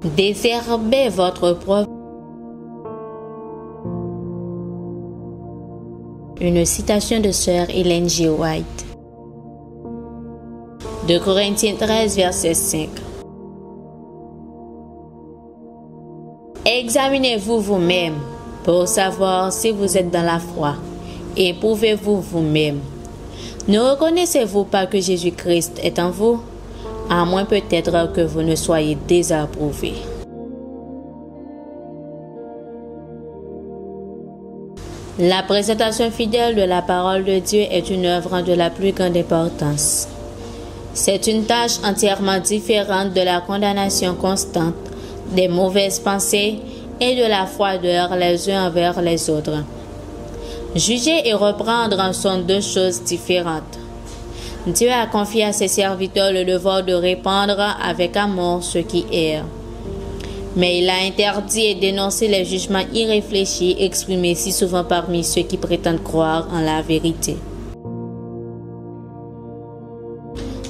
Désherbez votre propre. Une citation de sœur Ellen G. White. De Corinthiens 13, verset 5. Examinez-vous vous-même pour savoir si vous êtes dans la foi. Éprouvez-vous vous-même. Ne reconnaissez-vous pas que Jésus-Christ est en vous, à moins peut-être que vous ne soyez désapprouvé. La présentation fidèle de la parole de Dieu est une œuvre de la plus grande importance. C'est une tâche entièrement différente de la condamnation constante, des mauvaises pensées et de la froideur les uns envers les autres. Juger et reprendre sont deux choses différentes. Dieu a confié à ses serviteurs le devoir de répandre avec amour ceux qui errent. Mais il a interdit et dénoncé les jugements irréfléchis exprimés si souvent parmi ceux qui prétendent croire en la vérité.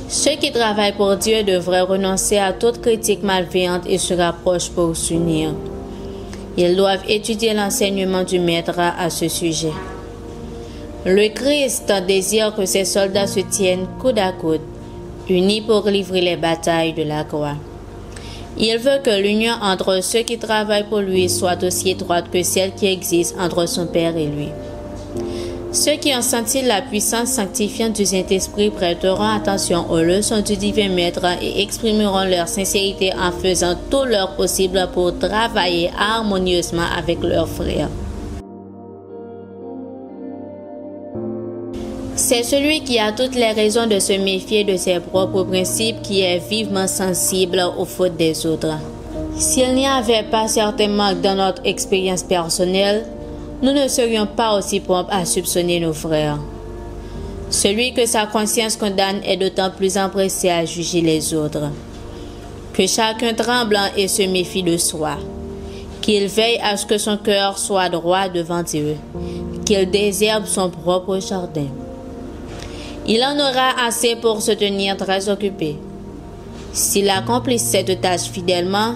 Ceux qui travaillent pour Dieu devraient renoncer à toute critique malveillante et se rapprochent pour s'unir. Ils doivent étudier l'enseignement du Maître à ce sujet. Le Christ désire que ses soldats se tiennent coude à coude, unis pour livrer les batailles de la croix. Il veut que l'union entre ceux qui travaillent pour lui soit aussi étroite que celle qui existe entre son Père et lui. Ceux qui ont senti la puissance sanctifiante du Saint-Esprit prêteront attention aux leçons du divin Maître et exprimeront leur sincérité en faisant tout leur possible pour travailler harmonieusement avec leurs frères. C'est celui qui a toutes les raisons de se méfier de ses propres principes qui est vivement sensible aux fautes des autres. S'il n'y avait pas certains manques dans notre expérience personnelle, nous ne serions pas aussi prompts à soupçonner nos frères. Celui que sa conscience condamne est d'autant plus empressé à juger les autres. Que chacun tremble et se méfie de soi. Qu'il veille à ce que son cœur soit droit devant Dieu. Qu'il désherbe son propre jardin. Il en aura assez pour se tenir très occupé. S'il accomplit cette tâche fidèlement,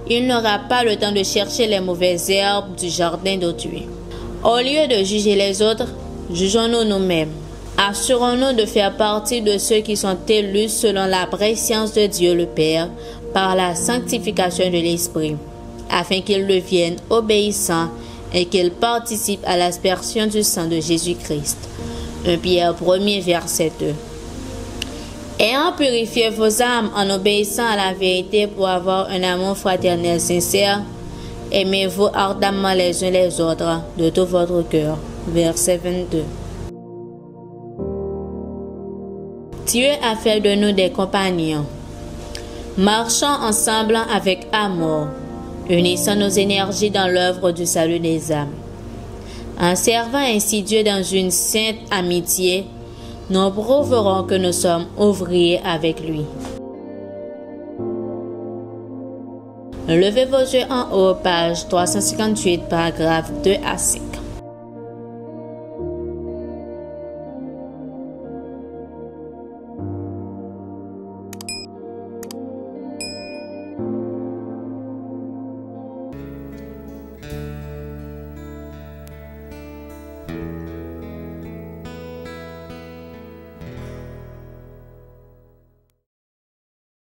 il n'aura pas le temps de chercher les mauvaises herbes du jardin d'autrui. Au lieu de juger les autres, jugeons-nous nous-mêmes. Assurons-nous de faire partie de ceux qui sont élus selon la préscience de Dieu le Père par la sanctification de l'Esprit, afin qu'ils deviennent obéissants et qu'ils participent à l'aspersion du sang de Jésus-Christ. 1 Pierre 1er, verset 2. Ayant purifié vos âmes en obéissant à la vérité pour avoir un amour fraternel sincère, aimez-vous ardemment les uns les autres de tout votre cœur. Verset 22. Dieu a fait de nous des compagnons. Marchons ensemble avec amour, unissant nos énergies dans l'œuvre du salut des âmes. En servant ainsi Dieu dans une sainte amitié, nous prouverons que nous sommes ouvriers avec lui. Levez vos yeux en haut, page 358, paragraphes 2 à 5.